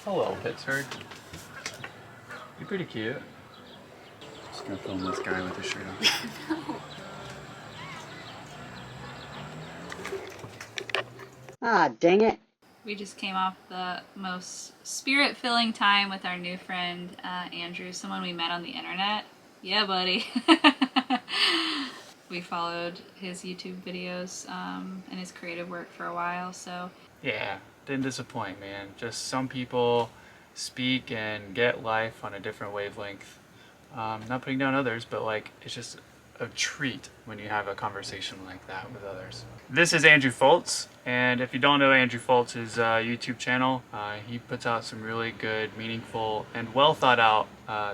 Hello, Pittsburgh. You're pretty cute. Just gonna film this guy with his shirt on. Ah, dang it. We just came off the most spirit-filling time with our new friend, Andrew, someone we met on the internet. Yeah, buddy. We followed his YouTube videos and his creative work for a while, so... Yeah, didn't disappoint, man. Just some people speak and get life on a different wavelength. Not putting down others, but like, it's just a treat when you have a conversation like that with others. This is Andrew Folts, and if you don't know Andrew Folts' YouTube channel, he puts out some really good, meaningful, and well thought out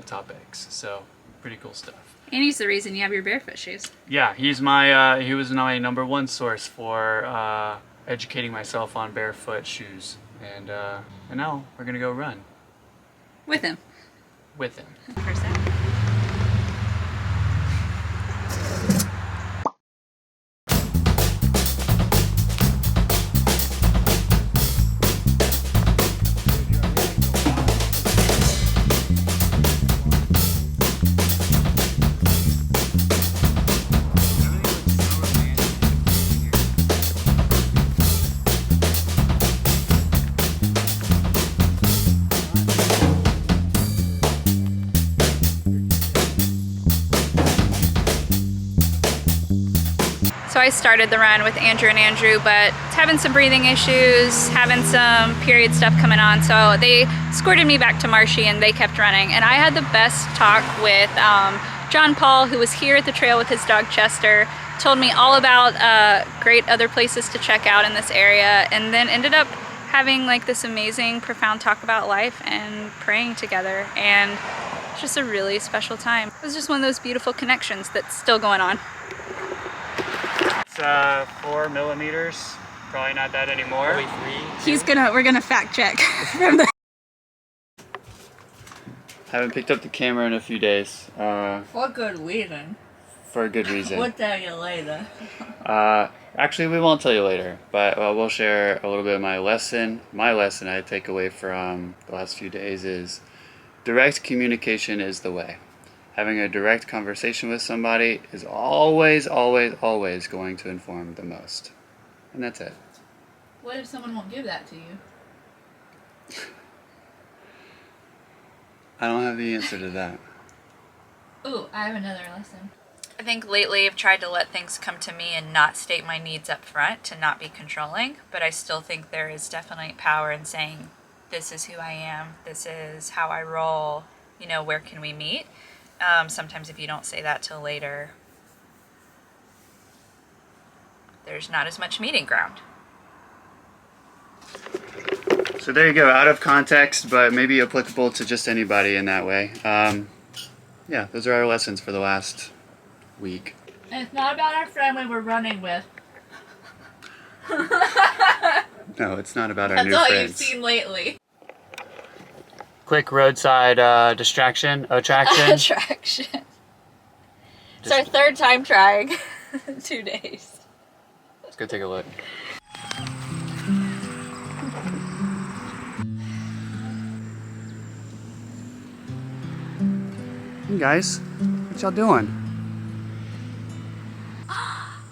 topics. So, pretty cool stuff. And he's the reason you have your barefoot shoes. Yeah, he's my he was my #1 source for educating myself on barefoot shoes, and now we're gonna go run With him. with him. Percent. So I started the run with Andrew and Andrew, but having some breathing issues, having some period stuff coming on, so they escorted me back to Marshy and they kept running. And I had the best talk with John Paul, who was here at the trail with his dog Chester, told me all about great other places to check out in this area, and then ended up having like this amazing, profound talk about life and praying together. And it's just a really special time. It was just one of those beautiful connections that's still going on. It's 4 millimeters. Probably not that anymore. We're gonna fact check. Haven't picked up the camera in a few days. For good reason. For a good reason. We'll tell you later. Actually, we won't tell you later, but we'll share a little bit of my lesson. My lesson I take away from the last few days is direct communication is the way. Having a direct conversation with somebody is always, always, always going to inform the most. And that's it. What if someone won't give that to you? I don't have the answer to that. Ooh, I have another lesson. I think lately I've tried to let things come to me and not state my needs up front, to not be controlling, but I still think there is definitely power in saying, this is who I am, this is how I roll, you know, where can we meet? Sometimes if you don't say that till later, there's not as much meeting ground. So there you go, out of context, but maybe applicable to just anybody in that way. Yeah, those are our lessons for the last week. And it's not about our friend we were running with. No, it's not about our That's new all friends. you've seen lately. Quick roadside distraction, attraction. Attraction. It's our third time trying. 2 days. Let's go take a look. Hey guys, what y'all doing?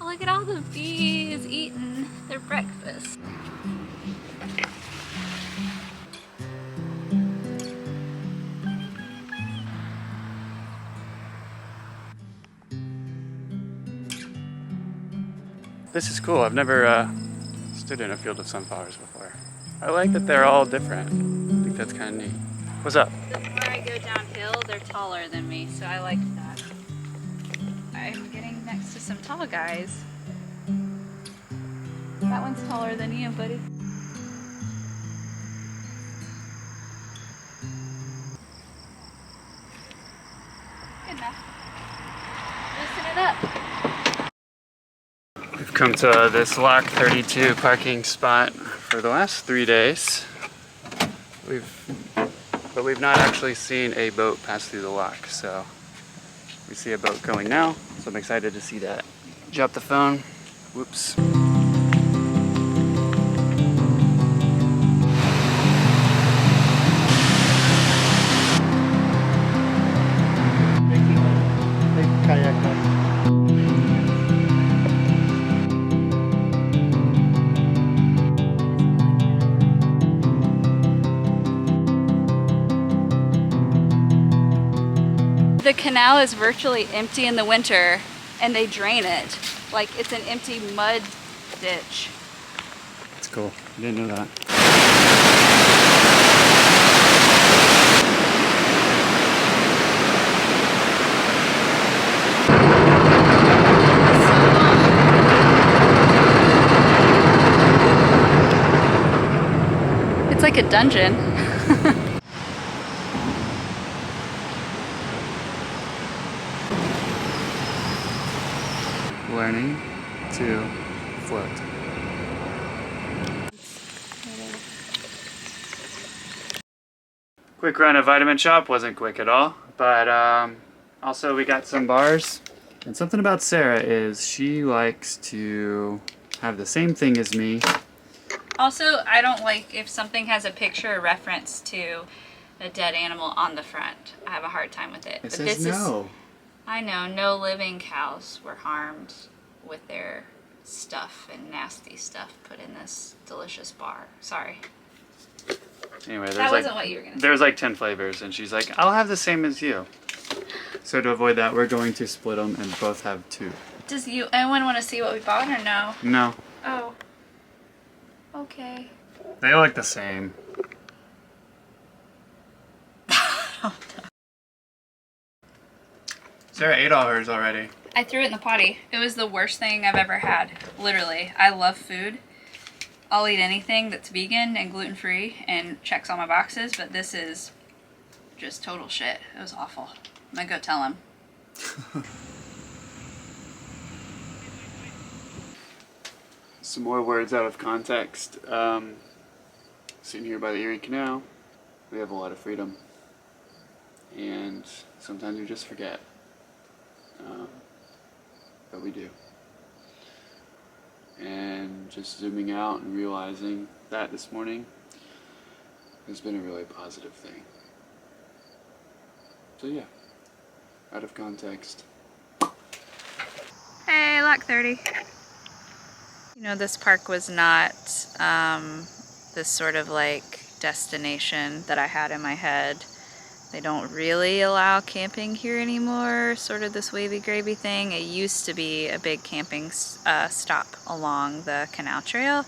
Look at all the bees eating their breakfast. This is cool. I've never stood in a field of sunflowers before. I like that they're all different. I think that's kind of neat. What's up? The more I go downhill, they're taller than me, so I like that. I'm getting next to some tall guys. That one's taller than you, buddy. Good enough. Loosen it up. We've come to this Lock 32 parking spot for the last 3 days. But we've not actually seen a boat pass through the lock, so we see a boat going now, so I'm excited to see that. Drop the phone. Whoops. The canal is virtually empty in the winter and they drain it. Like it's an empty mud ditch. That's cool. I didn't know that. It's like a dungeon. Learning to float. Quick run at Vitamin Shop, wasn't quick at all, but also we got some bars. And something about Sarah is she likes to have the same thing as me. Also, I don't like if something has a picture or reference to a dead animal on the front. I have a hard time with it. It says no. I know, no living cows were harmed with their stuff and nasty stuff put in this delicious bar. Sorry. Anyway, That wasn't what you were going to say. There's like 10 flavors, and she's like, I'll have the same as you. So to avoid that, we're going to split them and both have 2. Does anyone want to see what we bought or no? No. Oh. Okay. They look the same. Sarah ate all hers already. I threw it in the potty. It was the worst thing I've ever had. Literally. I love food. I'll eat anything that's vegan and gluten-free and checks all my boxes, but this is just total shit. It was awful. I'm gonna go tell him. Some more words out of context. Sitting here by the Erie Canal, we have a lot of freedom. And sometimes we just forget. But we do. And just zooming out and realizing that this morning has been a really positive thing. So yeah, out of context. Hey, lock 30. You know, this park was not this sort of like destination that I had in my head. They don't really allow camping here anymore, sort of this wavy gravy thing. It used to be a big camping stop along the canal trail.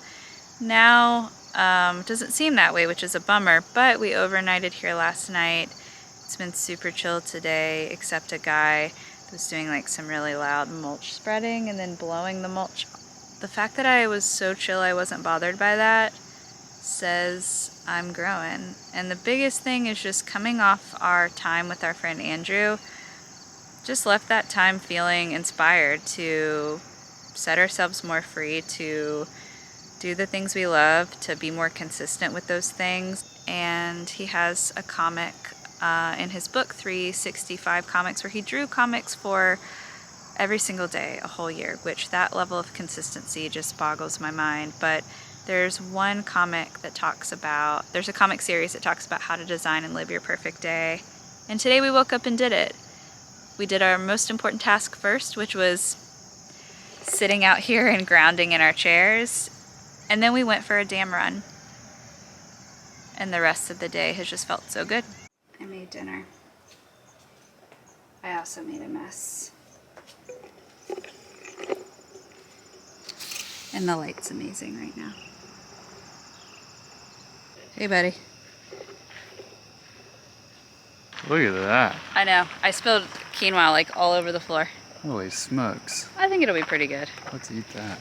Now, it doesn't seem that way, which is a bummer, but we overnighted here last night. It's been super chill today, except a guy was doing like some really loud mulch spreading and then blowing the mulch. The fact that I was so chill I wasn't bothered by that says I'm growing. And the biggest thing is just coming off our time with our friend Andrew, just left that time feeling inspired to set ourselves more free, to do the things we love, to be more consistent with those things. And he has a comic in his book, 365 Comics, where he drew comics for every single day, a whole year, which that level of consistency just boggles my mind. But there's one comic that talks about, there's a comic series that talks about how to design and live your perfect day. And today we woke up and did it. We did our most important task first, which was sitting out here and grounding in our chairs. And then we went for a damn run. And the rest of the day has just felt so good. I made dinner. I also made a mess. And the light's amazing right now. Hey, buddy. Look at that. I know. I spilled quinoa like all over the floor. Holy smokes. I think it'll be pretty good. Let's eat that.